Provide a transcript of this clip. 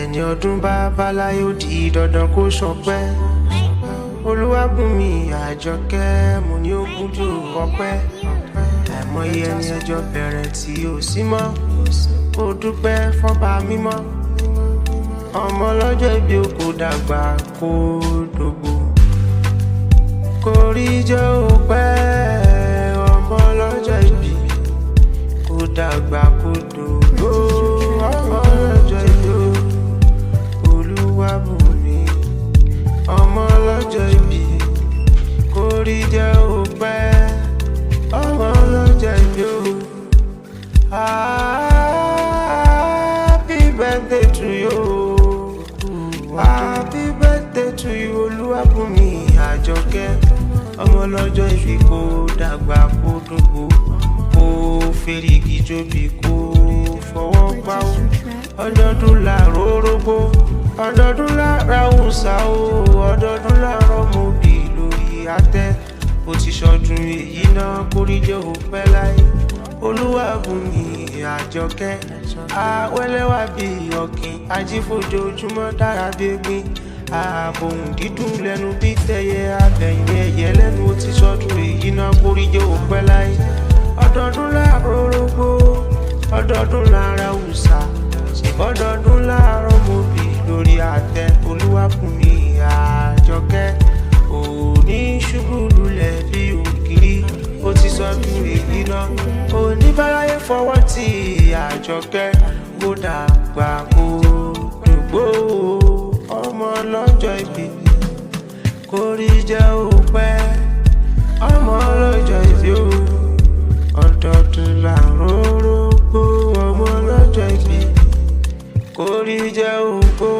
ẹni ọdún bá báláyé ó di dandan kó ṣọpẹ́. Olúwabùnmi Àjọkẹ́ mo ní ogún jù ọpẹ́. Àìmọye ẹni ẹjọ́ bẹ̀rẹ̀ tí ò sí mọ́, kó dúpẹ́ fọ́ba mímọ́. Ọmọ ọlọ́jọ́ ìbí o kò dàgbà kó dògbò, kò rí jẹ́ òpẹ́. Ọmọ ọlọ́jọ́ ìbí kò dàgbà kó dògbò. Ọmọ ọlọ́jọ́ ìbí o Olúwabùnmi. Ọmọ ọlọ́jọ́ ìbí kò rí jẹ́ òpẹ́. Ọmọ ọlọ́jọ́ ìbí o. Happy birthday to you. Happy birthday to you Olúwabùnmi Àjọkẹ́. Ọmọ ọlọ́jọ́ ìbí kò dàgbà kó dògbò, kó fèrègì jóbi kó fọwọ́ pawó. Ọdọọdún làárọ̀ orógbó, ọdọọdún lára òòsà o, ọdọọdún láàárọ̀ mo bì lórí àtẹ. Ó ti ṣọdún èyí náà kórí jẹ́ òpẹ́ láyé. Olúwabùnmi Àjọkẹ́ àwẹ́lẹ́wà bí ọ̀kín, ajífojoojúmọ́ dára bí egbin. Àbòhùn dídùn lẹ́nu bí tẹyẹ, abẹ̀yìn ẹyẹ lẹ́nu. Ó ti ṣọdún èyí náà kórí jẹ́ òpẹ́ láyé. Ọdọọdún láàárọ̀ orógbó, ọdọọdún lára òòsà, ọdọọdún láàárọ̀ mo bì lórí àtẹ. Olúwabùnmi Àjọkẹ́ òní ṣubú lulẹ̀ bí ògiri. Ó ti ṣọdún èyí náà oníbàráyé fọwọ́ tí Àjọkẹ́ kó dàgbà kó dògbò. Ọmọ ọlọ́jọ́ ìbí kò rí jẹ́ òpẹ́. Ọmọ ọlọ́jọ́ ìbí o ọdọọdún láàárọ̀ orógbó. Ọmọ ọlọ́jọ́ ìbí kò rí jẹ́ òpó.